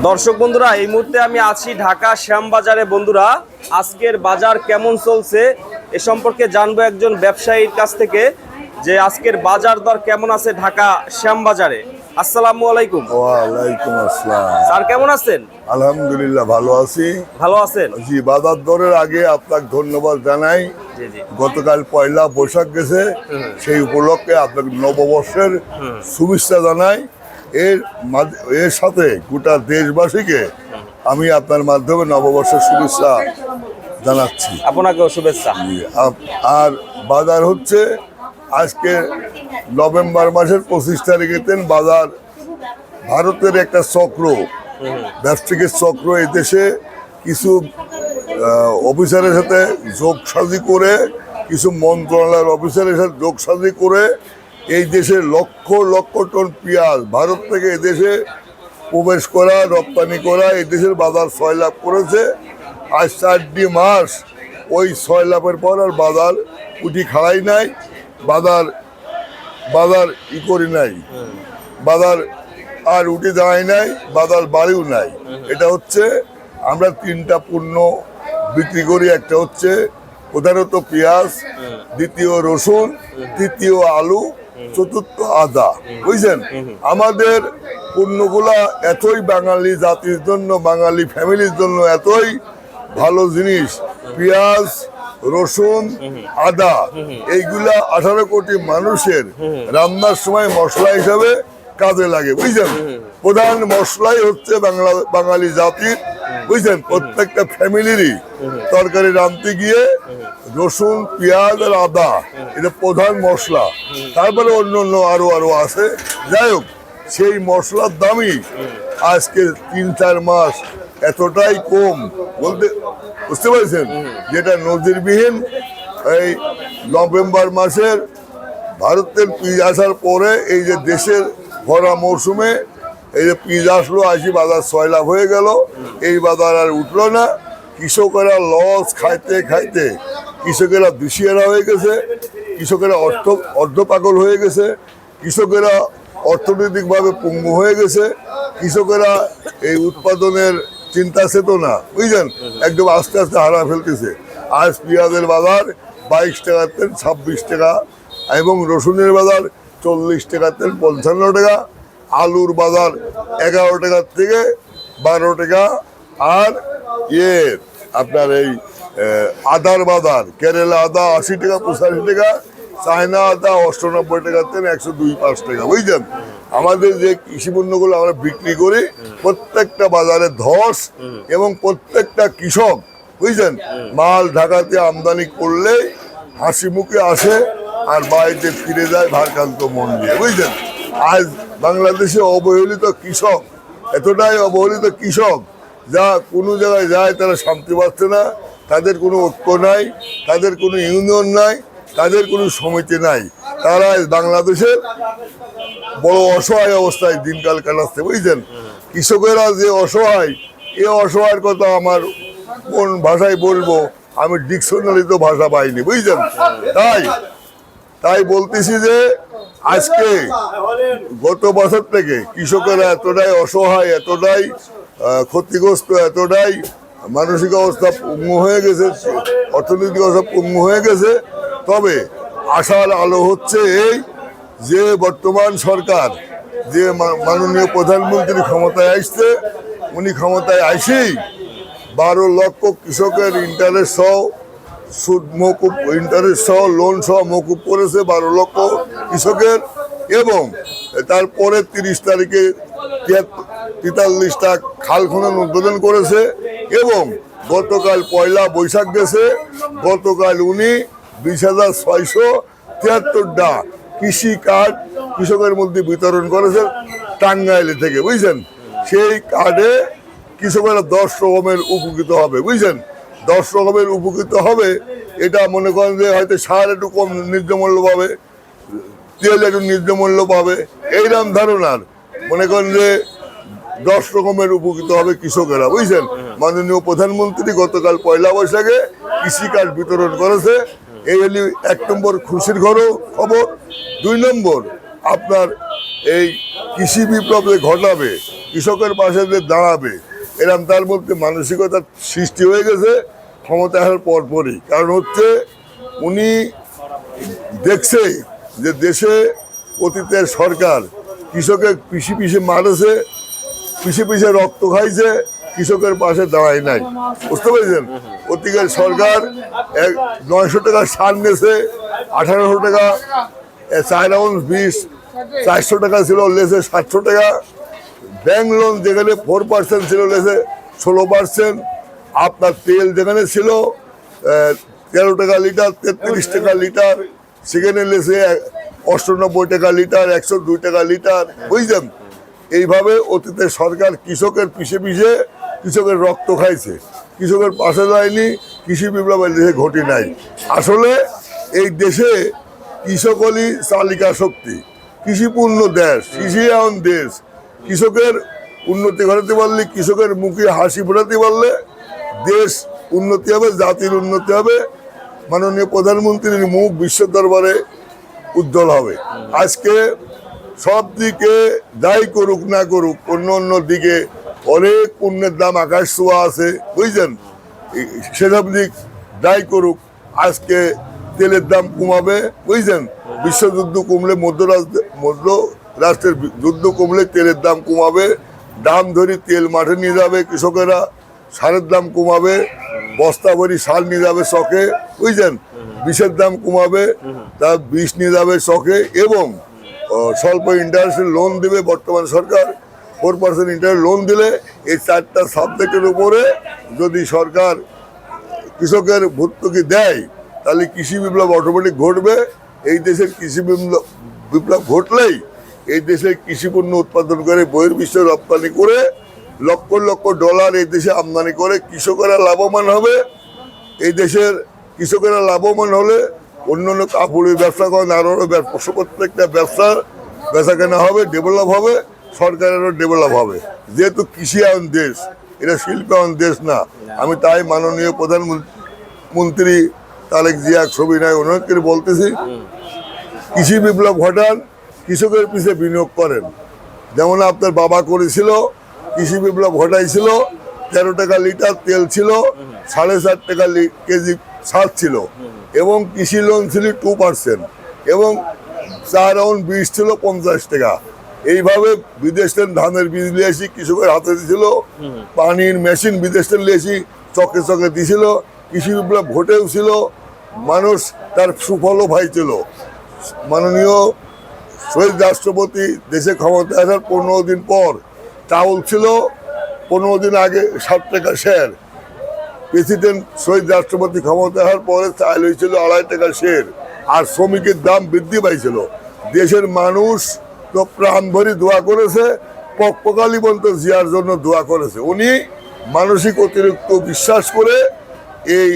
দর্শক বন্ধুরা, এই মুহূর্তে আমি আছি ঢাকা শ্যামবাজারে। বন্ধুরা, আজকের বাজার কেমন চলছে এ সম্পর্কে জানবো একজন ব্যবসায়ীর কাছ থেকে যে আজকের বাজার দর কেমন আছে ঢাকা শ্যামবাজারে। আসসালামু আলাইকুম। ওয়ালাইকুম আসসালাম। স্যার কেমন আছেন? আলহামদুলিল্লাহ ভালো আছি। ভালো আছেন? জি, বাজার দরের আগে আপনাকে ধন্যবাদ জানাই। জি জি। গতকাল পয়লা বৈশাখ গেছে, সেই উপলক্ষে আপনাকে নববর্ষের শুভেচ্ছা জানাই। এর সাথে গোটা দেশবাসীকে আমি আপনার মাধ্যমে নববর্ষের শুভেচ্ছা জানাচ্ছি। আপনাকেও শুভেচ্ছা। আর বাজার হচ্ছে আজকে নভেম্বর মাসের 25 তারিখে বাজার ভারতের একটা চক্র, ব্যবসায়িক চক্র এই দেশে কিছু অফিসারের সাথে যোগসাজি করে, কিছু মন্ত্রণালয়ের অফিসারের সাথে যোগসাজি করে এই দেশে লক্ষ লক্ষ টন পেঁয়াজ ভারত থেকে এদেশে প্রবেশ করা, রপ্তানি করা, এই দেশের বাজার 6 লাখ করেছে। আজ 4 মাস ওই 6 লাখের পর আর বাজার উঠি খাড়াই নাই, বাজার ই করি নাই, বাজার আর উঠে দাঁড়ায় নাই, বাজার বাড়িও নাই। এটা হচ্ছে আমরা 3টা পণ্য বিক্রি করি। একটা হচ্ছে প্রধানত পেঁয়াজ, দ্বিতীয় রসুন, তৃতীয় আলু, চতুর্থ আদা। বুঝছেন, আমাদের পণ্যগুলা এতই বাঙালি জাতির জন্য, বাঙালি ফ্যামিলির জন্য এতই ভালো জিনিস। পেঁয়াজ, রসুন, আদা, এইগুলা 18 কোটি মানুষের রান্নার সময় মশলা হিসাবে কাজে লাগে। বুঝছেন, প্রধান মশলাই হচ্ছে বাঙালি জাতির। বুঝছেন, প্রত্যেকটা ফ্যামিলিরই তরকারি রাঁধতে গিয়ে রসুন, পেঁয়াজ আর আদা এটা প্রধান মশলা। তারপরে অন্য অন্য আরো আছে। যাই হোক, সেই মশলার দামই আজকে 3-4 মাস এতটাই কম, বুঝতে পারছেন, যেটা নজিরবিহীন। এই নভেম্বর মাসের ভারতের পিঁয়াজ আসার পরে এই যে দেশের ভরা মৌসুমে এই যে পিঁয়াজ আসলো, আসি বাজার 6 লাখ হয়ে গেল। এই বাজার আর উঠলো না। কৃষকেরা লস খাইতে খাইতে কৃষকেরা দিশেহারা হয়ে গেছে, কৃষকেরা অর্ধ পাগল হয়ে গেছে, কৃষকেরা অর্থনৈতিকভাবে পঙ্গু হয়ে গেছে, কৃষকেরা এই উৎপাদনের চিন্তা চেতনা, বুঝলেন, একদম আস্তে আস্তে হারা ফেলতেছে। আজ পেঁয়াজের বাজার 22 টাকার তেল 26 টাকা, এবং রসুনের বাজার 40 টাকার তেল 55 টাকা, আলুর বাজার 11 টাকার থেকে 12 টাকা, আর আপনার এই আদার বাজার কেরালা আদা 80 টাকা 85 টাকা, চায়না আদা 98 টাকার তেল 102-105 টাকা। বুঝলেন, আমাদের যে কৃষি পণ্যগুলো আমরা বিক্রি করি প্রত্যেকটা বাজারে ধস, এবং প্রত্যেকটা কৃষক, বুঝলেন, মাল ঢাকাতে আমদানি করলে হাসি মুখে আসে আর বাড়িতে ফিরে যায় ভারকান্ত মন দিয়ে। বুঝলেন, আজ বাংলাদেশে অবহেলিত কৃষক, এতটাই অবহেলিত কৃষক, যা কোনো জায়গায় যায় তারা শান্তি পাচ্ছে না, তাদের কোনো ঐক্য নাই, তাদের কোনো ইউনিয়ন নাই, তাদের কোনো সমিতি নাই। তারা বাংলাদেশের বড় অসহায় অবস্থায় দিনকাল কাটাচ্ছে। বুঝছেন, কৃষকেরা যে অসহায়, এ অসহায়ের কথা আমার কোন ভাষায় বলবো, আমি ডিকশনারিতে ভাষা পাইনি। বুঝছেন, তাই বলতেছি যে আজকে গত বছর থেকে কৃষকেরা এতটাই অসহায়, এতটাই ক্ষতিগ্রস্ত, এতটাই মানসিক অবস্থা পঙ্গু হয়ে গেছে, অর্থনৈতিক অবস্থা পঙ্গু হয়ে গেছে। তবে আশার আলো হচ্ছে এই যে বর্তমান সরকার, যে মাননীয় প্রধানমন্ত্রী ক্ষমতায় আসছে, উনি ক্ষমতায় আসেই 12 লক্ষ কৃষকের ইন্টারেস্ট সহ সুদ মকুব, ইন্টারেস্ট সহ লোন সহ মকুব করেছে 12 লক্ষ কৃষকের। এবং তারপরে 30 তারিখে 43টা খাল খনন উদ্বোধন করেছে। এবং গতকাল পয়লা বৈশাখ গেছে, গতকাল উনি 20,673টা কৃষি কার্ড কৃষকের মধ্যে বিতরণ করেছেন টাঙ্গাইলে থেকে। বুঝছেন, সেই কার্ডে কৃষকেরা 10 রকমের উপকৃত হবে। বুঝছেন, 10 রকমের উপকৃত হবে। এটা মনে করেন যে হয়তো সার একটু কম ন্যায্য মূল্য পাবে, তেল একটু ন্যায্য মূল্য পাবে, এইরকম ধারণার মনে করেন যে 10 রকমের উপকৃত হবে কৃষকেরা। বুঝছেন, মাননীয় প্রধানমন্ত্রী গতকাল পয়লা বৈশাখে কৃষি কার্ড বিতরণ করেছে। এই হলি 1 নম্বর খুশির খবর। 2 নম্বর, আপনার এই কৃষি বিপ্লব ঘটাবে কৃষকের পাশে যে দাঁড়াবে এরকম তার মধ্যে মানসিকতা সৃষ্টি হয়ে গেছে ক্ষমতা আসার পরপরই। কারণ হচ্ছে উনি দেখছে যে দেশে অতীতের সরকার কৃষকের পিষে পিষে মারেছে, পিষে পিষে রক্ত খাইছে, কৃষকের পাশে দাঁড়ায় নাই। বুঝতে পেরেছেন? অতীতের সরকার 900 টাকা সার নেছে, 1800 টাকা 4 আউন্স বীজ, 400 টাকা ছিল লেছে 700 টাকা। ব্যাংক লোন যেখানে 4% ছিল লেছে 16%। আপনার তেল যেখানে ছিল 13 টাকা লিটার, 33 টাকা লিটার, সেখানে লেছে 98 টাকা লিটার, 102 টাকা লিটার। বুঝলেন? এইভাবে অতীতের সরকার কৃষকের পিষে পিষে কৃষকের রক্ত খাইছে, কৃষকের পাশে যায়নি, কৃষি বিপ্লব দেশে ঘটে নাই। আসলে এই দেশে কৃষক হলি চালিকা শক্তি, কৃষিপূর্ণ দেশ, কৃষিয়ায়ন দেশ। কৃষকের উন্নতি ঘটাতে পারলে, কৃষকের মুখে হাসি ফোটাতে পারলে দেশ উন্নতি হবে, জাতির উন্নতি হবে, মাননীয় প্রধানমন্ত্রীর মুখ বিশ্ব দরবারে উজ্জ্বল হবে। আজকে সব দিকে যাই করুক না করুক, অন্য অন্য দিকে অনেক পণ্যের দাম আকাশ ছোঁয়া আছে। বুঝছেন? সেসব দিক যাই করুক, আজকে তেলের দাম কমাবে। বুঝছেন? বিশ্বযুদ্ধ কমলে মধ্য রাষ্ট্রের যুদ্ধ কমলে তেলের দাম কমাবে, দাম ধরি তেল মাঠে নিয়ে যাবে কৃষকেরা, সারের দাম কমাবে, বস্তা ভরি সার নিয়ে যাবে শখে। বুঝছেন? বিষের দাম কমাবে, তার বিষ নিয়ে যাবে শখে, এবং স্বল্প ইন্টারেস্টের লোন দেবে বর্তমান সরকার। 4% ইন্টারেস্ট লোন দিলে এই 4টা সাবজেক্টের উপরে যদি সরকার কৃষকের ভর্তুকি দেয়, তাহলে কৃষি বিপ্লব অটোমেটিক ঘটবে। এই দেশের কৃষি বিপ্লব ঘটলেই এই দেশে কৃষিপণ্য উৎপাদন করে বহির্বিশ্বে রপ্তানি করে লক্ষ লক্ষ ডলার এই দেশে আমদানি করে কৃষকেরা লাভবান হবে। এই দেশের কৃষকেরা লাভবান হলে অন্যান্য কাপড়ের ব্যবসা করেন, আরও প্রত্যেকটা ব্যবসার বেচা কেনা হবে, ডেভেলপ হবে, সরকারেরও ডেভেলপ হবে। যেহেতু কৃষিয়ায়ন দেশ, এটা শিল্পায়ন দেশ না। আমি তাই মাননীয় প্রধানমন্ত্রী তারেক জিয়া সবিনয় অনুরোধ করে বলতেছি, কৃষি বিপ্লব ঘটান, কৃষকের পিছিয়ে বিনিয়োগ করেন। যেমন আপনার বাবা করেছিল, কৃষি বিপ্লব ঘটাইছিল, 13 টাকা লিটার তেল ছিল, 4.5 টাকা কেজি সার ছিল, এবং কৃষি লোন ছিল 2%, এবং 4 আউন্স বীজ ছিল 50 টাকা। এইভাবে বিদেশ থেকে ধানের বীজ নিয়ে আসি কৃষকের হাতে দিয়েছিল, পানির মেশিন বিদেশ থেকে নিয়ে আসি চকে চকে দিয়েছিল। কৃষি বিপ্লব ঘটেও ছিল, মানুষ তার সুফলও পাইছিল। মাননীয় শহীদ রাষ্ট্রপতি দেশে ক্ষমতা আসার 15 দিন পর চাউল ছিল 15 দিন আগে 7 টাকা শের। প্রেসিডেন্ট শহীদ রাষ্ট্রপতি ক্ষমতা আসার পরে চাল হয়েছিল 2.5 টাকা শের, আর শ্রমিকের দাম বৃদ্ধি পাইছিল। দেশের মানুষ তো প্রাণ ভরি দোয়া করেছে, পক্ষকালী পর্যন্ত জিয়ার জন্য দোয়া করেছে। উনি মানসিক অতিরিক্ত বিশ্বাস করে, এই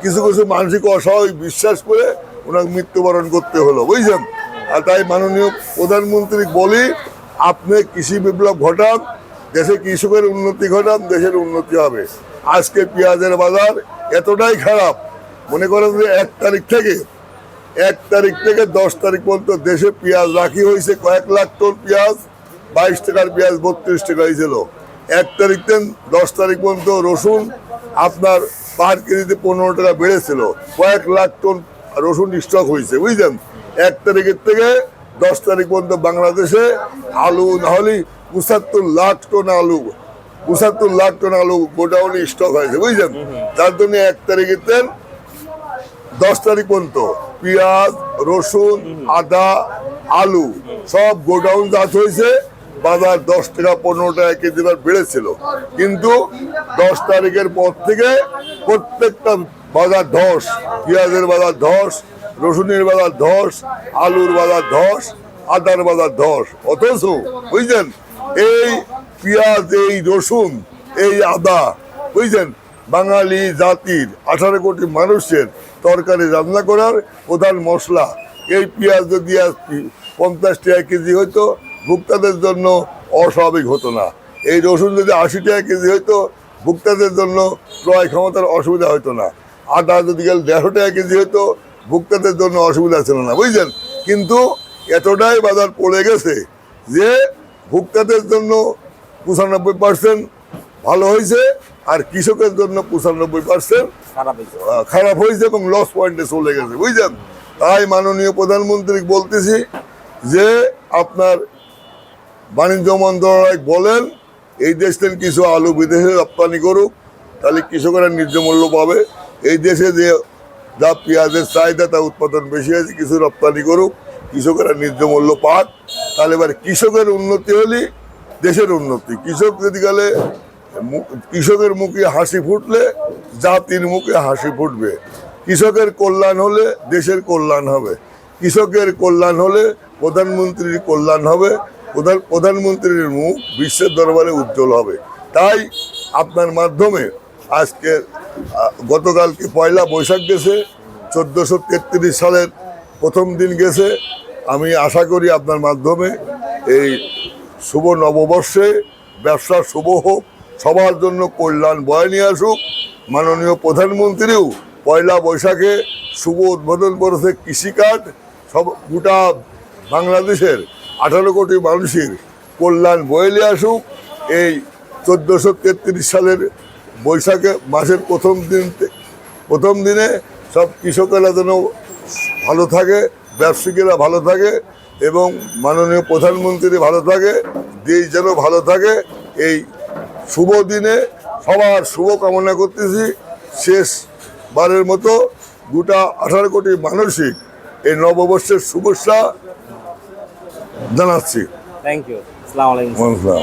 কিছু কিছু মানসিক অস্বাভাবিক বিশ্বাস করে ওনাকে মৃত্যুবরণ করতে হলো। বুঝছেন? আর তাই মাননীয় প্রধানমন্ত্রী বলি, আপনি কৃষি বিপ্লব ঘটান, দেশে কৃষকের উন্নতি ঘটান, দেশের উন্নতি হবে। আজকে পেঁয়াজের বাজার এতটাই খারাপ, মনে করেন যে 1 তারিখ থেকে 10 তারিখ পর্যন্ত দেশে পেঁয়াজ রাখি হয়েছে কয়েক লাখ টন পেঁয়াজ। 22 টাকার পেঁয়াজ 32 টাকা হয়েছিল। 1 তারিখ থেকে 10 তারিখ পর্যন্ত রসুন আপনার পার কেজিতে 15 টাকা বেড়েছিল, কয়েক লাখ টন রসুন স্টক হয়েছে। বুঝলেন? 1 তারিখের থেকে 10 তারিখ পর্যন্ত বাংলাদেশে আলু না হলে 75 লাখ টন আলু, 75 লাখ টন আলু গোডাউনে স্টক হয়েছে। বুঝলেন? তার জন্য 1 তারিখের থেকে 10 তারিখ পর্যন্ত পেঁয়াজ, রসুন, আদা, আলু সব গোডাউন জাত হয়েছে। বাজার 10 টাকা 15 টাকা কেজি বেড়েছিল, কিন্তু 10 তারিখের পর থেকে প্রত্যেকটা বাজার ধস। পেঁয়াজের বাজার ধস, রসুনের বাজার ধস, আলুর বাজার ধস, আদার বাজার ধস। অথচ বুঝলেন, এই পেঁয়াজ, এই রসুন, এই আদা, বুঝলেন, বাঙালি জাতির 18 কোটি মানুষের তরকারি রান্না করার প্রধান মশলা। এই পেঁয়াজ যদি 50 টাকা কেজি হইতো, ভোক্তাদের জন্য অস্বাভাবিক হতো না। এই রসুন যদি 80 টাকা কেজি হইতো, ভোক্তাদের জন্য ক্রয় ক্ষমতার অসুবিধা হইতো না। আদা যদি 150 টাকা কেজি হইতো, ভোক্তাদের জন্য অসুবিধা ছিল না। বুঝলেন? কিন্তু এতটাই বাজার পড়ে গেছে যে ভোক্তাদের জন্য 95% ভালো হয়েছে, আর কৃষকের জন্য 95% খারাপ হয়েছে। খারাপ হয়েছে এবং লস পয়েন্টে চলে গেছে, বুঝলেন? তাই মাননীয় প্রধানমন্ত্রী বলতেছি যে আপনার বাণিজ্য মন্ত্রণালয় বলেন এই দেশ থেকে কিছু আলু বিদেশে রপ্তানি করুক, তাহলে কৃষকেরা ন্যায্য মূল্য পাবে। এই দেশে যে যা পেঁয়াজের চাহিদা তা উৎপাদন বেশি আছে, কিছু রপ্তানি করুক, কৃষকেরা ন্যায্য মূল্য পাক, তাহলে এবার কৃষকের উন্নতি হলে দেশের উন্নতি। কৃষক যদি গেলে কৃষকের মুখে হাসি ফুটলে জাতির মুখে হাসি ফুটবে। কৃষকের কল্যাণ হলে দেশের কল্যাণ হবে, কৃষকের কল্যাণ হলে প্রধানমন্ত্রীর কল্যাণ হবে, প্রধানমন্ত্রীর মুখ বিশ্বের দরবারে উজ্জ্বল হবে। তাই আপনার মাধ্যমে আজকে গতকালকে পয়লা বৈশাখ গেছে, 1433 সালের প্রথম দিন গেছে। আমি আশা করি আপনার মাধ্যমে এই শুভ নববর্ষে ব্যবসা শুভ হোক, সবার জন্য কল্যাণ বয়ে নিয়ে আসুক। মাননীয় প্রধানমন্ত্রীও পয়লা বৈশাখে শুভ উদ্বোধন করেছে কৃষিকাজ। সব গোটা বাংলাদেশের 18 কোটি মানুষের কল্যাণ বয়ে নিয়ে আসুক। এই 1433 সালের বৈশাখে মাসের প্রথম দিনে সব কৃষকেরা যেন ভালো থাকে, ব্যবসায়ীরা ভালো থাকে এবং মাননীয় প্রধানমন্ত্রী ভালো থাকে, দেশ যেন ভালো থাকে। এই শুভ দিনে সবার শুভ কামনা করতেছি। শেষবারের মতো গোটা 18 কোটি মানুষই এই নববর্ষের শুভেচ্ছা জানাচ্ছি। Thank you. আসসালামু আলাইকুম। নমস্কার।